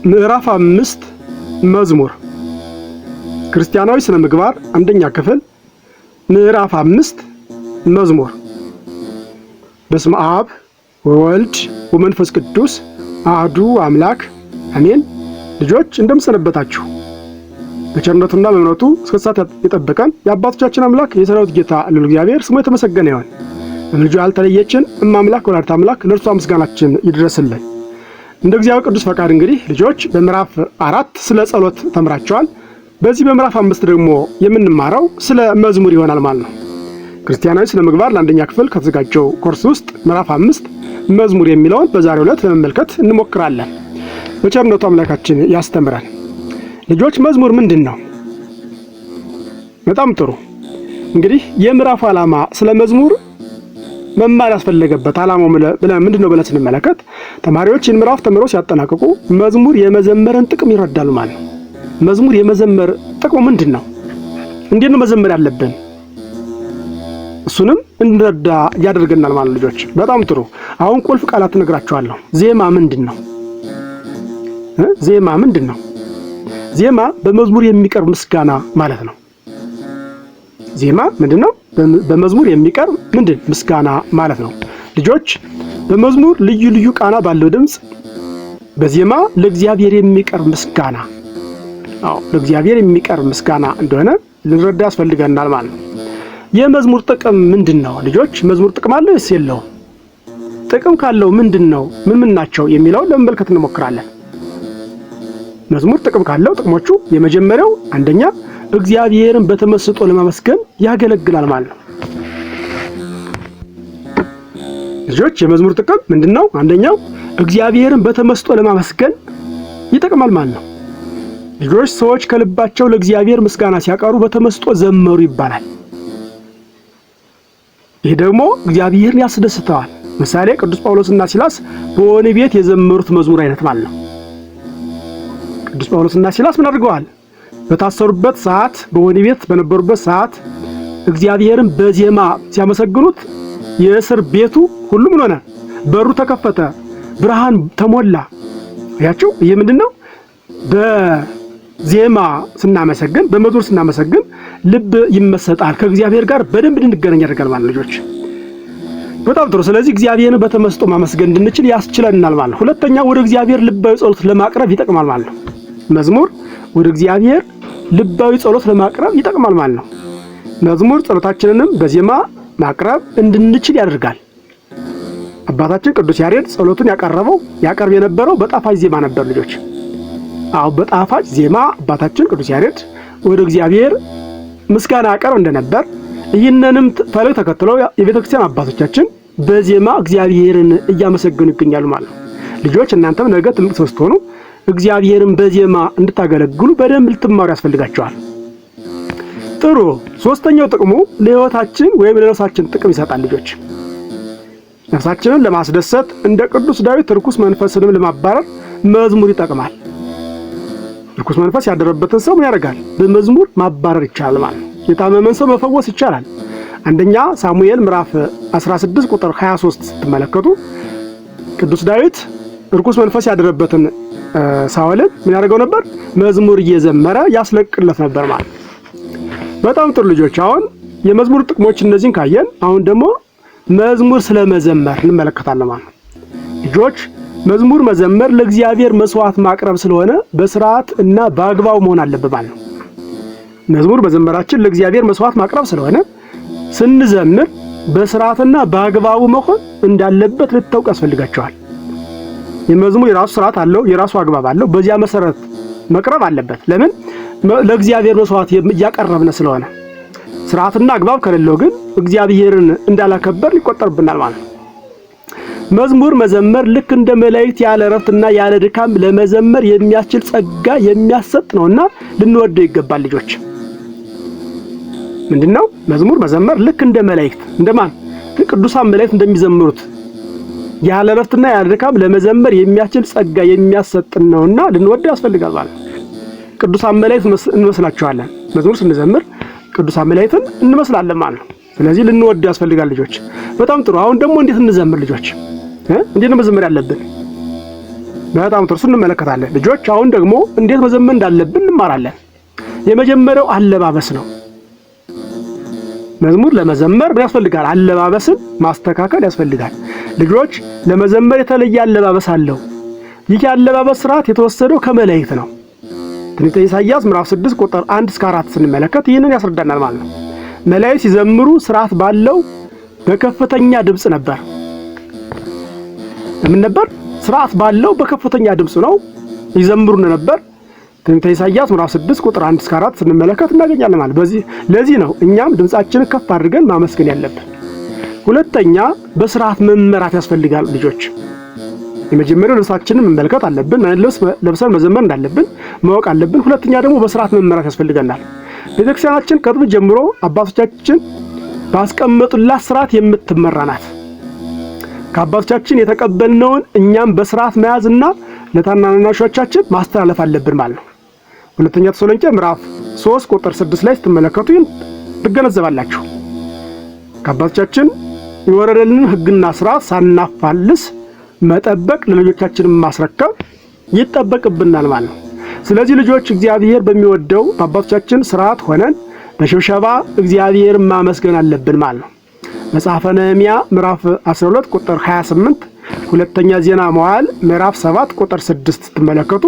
ምዕራፍ 5 መዝሙር ክርስቲያናዊ ስነ ምግባር አንደኛ ክፍል ምዕራፍ 5 መዝሙር። በስመ አብ ወወልድ ወመንፈስ ቅዱስ አሐዱ አምላክ አሜን። ልጆች እንደምሰነበታችሁ። በቸርነቱና በምሕረቱ እስከ ሰዓት የጠበቀን የአባቶቻችን አምላክ የሰራዊት ጌታ ልዑል እግዚአብሔር ስሙ የተመሰገነ ይሁን። በምልጃው ያልተለየችን እማምላክ ወላዲተ አምላክ ለእርሷ ምስጋናችን ይድረስልን። እንደ እግዚአብሔር ቅዱስ ፈቃድ እንግዲህ ልጆች በምዕራፍ 4 ስለ ጸሎት ተምራቸዋል። በዚህ በምዕራፍ 5 ደግሞ የምንማረው ስለ መዝሙር ይሆናል ማለት ነው። ክርስቲያናዊ ስነ ምግባር ለአንደኛ ክፍል ከተዘጋጀው ኮርስ ውስጥ ምዕራፍ 5 መዝሙር የሚለውን በዛሬው ዕለት ለመመልከት እንሞክራለን። በቸርነቱ አምላካችን ያስተምራል። ልጆች መዝሙር ምንድን ነው? በጣም ጥሩ። እንግዲህ የምዕራፉ ዓላማ ስለ መዝሙር መማር ያስፈለገበት ዓላማው ምንድነው ብለን ስንመለከት ተማሪዎች ይህን ምዕራፍ ተምረው ሲያጠናቅቁ መዝሙር የመዘመርን ጥቅም ይረዳሉ ማለት ነው። መዝሙር የመዘመር ጥቅሙ ምንድን ነው? እንዴት ነው መዘመር ያለብን? እሱንም እንረዳ ያደርገናል ማለት ልጆች። በጣም ጥሩ። አሁን ቁልፍ ቃላት እነግራችኋለሁ። ዜማ ምንድን ነው? ዜማ ምንድን ነው? ዜማ በመዝሙር የሚቀርብ ምስጋና ማለት ነው። ዜማ ምንድነው? በመዝሙር የሚቀርብ ምስጋና ማለት ነው። ልጆች በመዝሙር ልዩ ልዩ ቃና ባለው ድምጽ በዜማ ለእግዚአብሔር የሚቀርብ ምስጋና ለእግዚአብሔር የሚቀርብ ምስጋና እንደሆነ ልንረዳ ያስፈልገናል ማለት ነው። የመዝሙር ጥቅም ምንድነው? ልጆች መዝሙር ጥቅም አለው ወይስ የለውም? ጥቅም ካለው ምንድነው? ምን ናቸው የሚለውን ለመመልከት እንሞክራለን። መዝሙር ጥቅም ካለው ጥቅሞቹ የመጀመሪያው አንደኛ እግዚአብሔርን በተመስጦ ለማመስገን ያገለግላል ማለት ነው። ልጆች የመዝሙር ጥቅም ምንድነው? አንደኛው እግዚአብሔርን በተመስጦ ለማመስገን ይጠቅማል ማለት ነው። ልጆች ሰዎች ከልባቸው ለእግዚአብሔር ምስጋና ሲያቀርቡ በተመስጦ ዘመሩ ይባላል። ይህ ደግሞ እግዚአብሔርን ያስደስተዋል። ምሳሌ ቅዱስ ጳውሎስና ሲላስ በወህኒ ቤት የዘመሩት መዝሙር አይነት ማለት ነው። ቅዱስ ጳውሎስና ሲላስ ምን አድርገዋል? በታሰሩበት ሰዓት በወህኒ ቤት በነበሩበት ሰዓት እግዚአብሔርን በዜማ ሲያመሰግኑት የእስር ቤቱ ሁሉ ምን ሆነ? በሩ ተከፈተ፣ ብርሃን ተሞላ። ያችሁ ይሄ ምንድነው? በዜማ ስናመሰግን በመዝሙር ስናመሰግን ልብ ይመሰጣል፣ ከእግዚአብሔር ጋር በደንብ እንድንገናኝ ያደርጋል ማለት ልጆች። በጣም ጥሩ። ስለዚህ እግዚአብሔርን በተመስጦ ማመስገን እንድንችል ያስችለናል ማለት። ሁለተኛ ወደ እግዚአብሔር ልባዊ ጸሎት ለማቅረብ ይጠቅማል ማለት ነው። መዝሙር ወደ እግዚአብሔር ልባዊ ጸሎት ለማቅረብ ይጠቅማል ማለት ነው። መዝሙር ጸሎታችንንም በዜማ ማቅረብ እንድንችል ያደርጋል። አባታችን ቅዱስ ያሬድ ጸሎቱን ያቀርብ የነበረው በጣፋጭ ዜማ ነበር ልጆች። በጣፋጭ ዜማ አባታችን ቅዱስ ያሬድ ወደ እግዚአብሔር ምስጋና ያቀርብ እንደነበር ይህንንም ፈለግ ተከትለው የቤተክርስቲያን አባቶቻችን በዜማ እግዚአብሔርን እያመሰገኑ ይገኛሉ ማለት ነው። ልጆች እናንተም ነገ ትልቅ ሰው ስትሆኑ እግዚአብሔርን በዜማ እንድታገለግሉ በደንብ ልትማሩ ያስፈልጋቸዋል። ጥሩ። ሶስተኛው ጥቅሙ ለሕይወታችን ወይም ለነፍሳችን ጥቅም ይሰጣል ልጆች። ነፍሳችንን ለማስደሰት እንደ ቅዱስ ዳዊት ርኩስ መንፈስንም ለማባረር መዝሙር ይጠቅማል። ርኩስ መንፈስ ያደረበትን ሰው ምን ያደርጋል? በመዝሙር ማባረር ይቻላል ማለት ነው። የታመመን ሰው መፈወስ ይቻላል። አንደኛ ሳሙኤል ምዕራፍ 16 ቁጥር 23 ስትመለከቱ ቅዱስ ዳዊት ርኩስ መንፈስ ያደረበትን ሳኦልን ምን ያደርገው ነበር? መዝሙር እየዘመረ ያስለቅለት ነበር ማለት። በጣም ጥሩ ልጆች። አሁን የመዝሙር ጥቅሞች እነዚህን ካየን አሁን ደግሞ መዝሙር ስለመዘመር እንመለከታለን ማለት። ልጆች መዝሙር መዘመር ለእግዚአብሔር መስዋዕት ማቅረብ ስለሆነ በስርዓት እና በአግባቡ መሆን አለበት ማለት ነው። መዝሙር መዘመራችን ለእግዚአብሔር መስዋዕት ማቅረብ ስለሆነ ስንዘምር በስርዓትና በአግባቡ መሆን እንዳለበት ልታውቁ ያስፈልጋቸዋል። የመዝሙር የራሱ ስርዓት አለው፣ የራሱ አግባብ አለው። በዚያ መሰረት መቅረብ አለበት። ለምን? ለእግዚአብሔር መስዋዕት እያቀረብን ስለሆነ። ስርዓትና አግባብ ከሌለው ግን እግዚአብሔርን እንዳላከበር ይቆጠርብናል ማለት ነው። መዝሙር መዘመር ልክ እንደ መላእክት ያለ እረፍትና ያለ ድካም ለመዘመር የሚያስችል ጸጋ የሚያሰጥ ነውና ልንወደው ይገባል ልጆች። ምንድነው? መዝሙር መዘመር ልክ እንደ መላእክት እንደማን? ቅዱሳን መላእክት እንደሚዘምሩት ያለ እረፍትና ያለ ድካም ለመዘመር የሚያስችል ጸጋ የሚያሰጥ ነውና ልንወደው ያስፈልጋል ማለት ነው። ቅዱሳን መላእክት እንመስላቸዋለን። መዝሙር ስንዘምር ቅዱሳን መላእክትን እንመስላለን ማለት ነው። ስለዚህ ልንወደው ያስፈልጋል ልጆች። በጣም ጥሩ። አሁን ደግሞ እንዴት እንዘምር ልጆች? እንዴት ነው መዘመር ያለብን? በጣም ጥሩ እንመለከታለን። ልጆች አሁን ደግሞ እንዴት መዘመር እንዳለብን እንማራለን። የመጀመሪያው አለባበስ ነው። መዝሙር ለመዘመር ምን ያስፈልጋል? አለባበስን ማስተካከል ያስፈልጋል። ልጆች ለመዘመር የተለየ አለባበስ አለው። ይህ የአለባበስ ስርዓት የተወሰደው ከመላእክት ነው። ትንቢተ ኢሳይያስ ምዕራፍ 6 ቁጥር 1 እስከ 4 ስንመለከት ይህንን ያስረዳናል ማለት ነው። መላእክት ሲዘምሩ ስርዓት ባለው በከፍተኛ ድምጽ ነበር። ምን ነበር? ስርዓት ባለው በከፍተኛ ድምጽ ነው ይዘምሩ ነበር። ትንቢተ ኢሳይያስ ምዕራፍ 6 ቁጥር 1 እስከ 4 ስንመለከት እናገኛለን ማለት። ለዚህ ነው እኛም ድምጻችንን ከፍ አድርገን ማመስገን ያለብን። ሁለተኛ በስርዓት መመራት ያስፈልጋል ልጆች። የመጀመሪያው ልብሳችንን መመልከት አለብን። ልብስ ለብሰን መዘመር እንዳለብን ማወቅ አለብን። ሁለተኛ ደግሞ በስርዓት መመራት ያስፈልገናል። ቤተክርስቲያናችን ከጥንት ጀምሮ አባቶቻችን ባስቀመጡላት ስርዓት የምትመራ ናት። ከአባቶቻችን የተቀበልነውን እኛም በስርዓት መያዝና ለታናናሾቻችን ማስተላለፍ አለብን ማለት ነው። ሁለተኛ ተሰሎንቄ ምዕራፍ 3 ቁጥር 6 ላይ ስትመለከቱ ይህን ትገነዘባላችሁ። ከአባቶቻችን የወረደልን ሕግና ስርዓት ሳናፋልስ መጠበቅ ለልጆቻችን ማስረከብ ይጠበቅብናል ማለት ነው። ስለዚህ ልጆች እግዚአብሔር በሚወደው በአባቶቻችን ስርዓት ሆነን በሽብሸባ እግዚአብሔርን ማመስገን አለብን ማለት ነው። መጽሐፈ ነህምያ ምዕራፍ 12 ቁጥር 28፣ ሁለተኛ ዜና መዋዕል ምዕራፍ 7 ቁጥር 6 ስትመለከቱ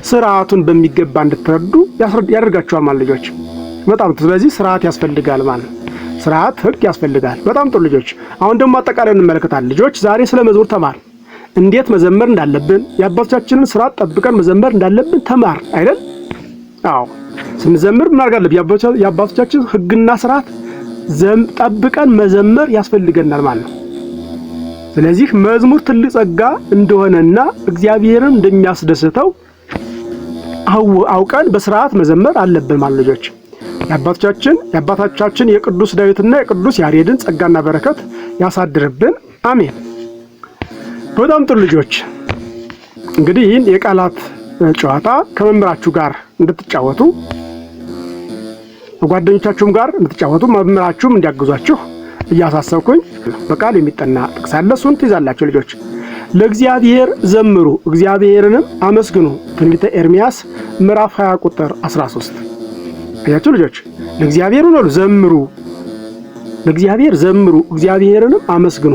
ስርዓቱን በሚገባ እንድትረዱ ያደርጋችኋል ማለት ልጆች። በጣም ስለዚህ ስርዓት ያስፈልጋል ማለት ስርዓት ሕግ ያስፈልጋል። በጣም ጥሩ ልጆች። አሁን ደግሞ አጠቃላይ እንመለከታለን። ልጆች ዛሬ ስለ መዝሙር ተማር፣ እንዴት መዘመር እንዳለብን የአባቶቻችንን ስርዓት ጠብቀን መዘመር እንዳለብን ተማር አይደል? አዎ። ስንዘምር ምን አድርጋለብ? የአባቶቻችን ሕግና ስርዓት ጠብቀን መዘመር ያስፈልገናል ማለት ነው። ስለዚህ መዝሙር ትልቅ ጸጋ እንደሆነና እግዚአብሔርን እንደሚያስደስተው አውቀን በስርዓት መዘመር አለብን ማለት ልጆች። የአባቶቻችን የቅዱስ ዳዊትና የቅዱስ ያሬድን ጸጋና በረከት ያሳድርብን፣ አሜን። በጣም ጥሩ ልጆች፣ እንግዲህ ይህን የቃላት ጨዋታ ከመምህራችሁ ጋር እንድትጫወቱ ጓደኞቻችሁም ጋር እንድትጫወቱ መምህራችሁም እንዲያግዟችሁ እያሳሰብኩኝ በቃል የሚጠና ጥቅስ አለ። እሱን ትይዛላችሁ ልጆች። ለእግዚአብሔር ዘምሩ እግዚአብሔርንም አመስግኑ። ትንቢተ ኤርምያስ ምዕራፍ 20 ቁጥር 13። አያችሁ ልጆች፣ ለእግዚአብሔር ነው ዘምሩ፣ ለእግዚአብሔር ዘምሩ እግዚአብሔርንም አመስግኑ።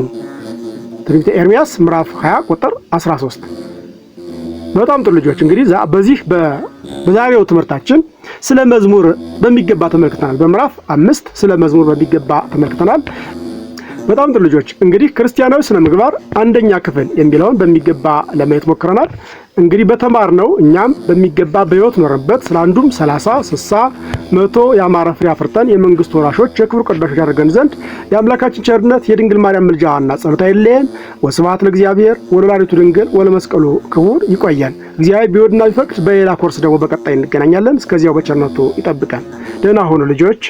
ትንቢተ ኤርምያስ ምዕራፍ 20 ቁጥር 13። በጣም ጥሩ ልጆች፣ እንግዲህ በዛሬው ትምህርታችን ስለ መዝሙር በሚገባ ተመልክተናል። በምዕራፍ 5 ስለ መዝሙር በሚገባ ተመልክተናል። በጣም ጥሩ ልጆች፣ እንግዲህ ክርስቲያናዊ ስነ ምግባር አንደኛ ክፍል የሚለውን በሚገባ ለማየት ሞክረናል። እንግዲህ በተማርነው እኛም በሚገባ በሕይወት ኖረበት ስለ አንዱም 30፣ 60፣ 100 ያማረ ፍሬ አፍርተን የመንግስት ወራሾች የክብር ቅዱሳን ያደርገን ዘንድ የአምላካችን ቸርነት የድንግል ማርያም ምልጃዋና ጸሎታ አይለየን። ወስብሐት ለእግዚአብሔር ወለወላዲቱ ድንግል ወለመስቀሉ ክቡር። ይቆየን። እግዚአብሔር ቢወድና ቢፈቅድ በሌላ ኮርስ ደግሞ በቀጣይ እንገናኛለን። እስከዚያው በቸርነቱ ይጠብቀን። ደህና ሁኑ ልጆች።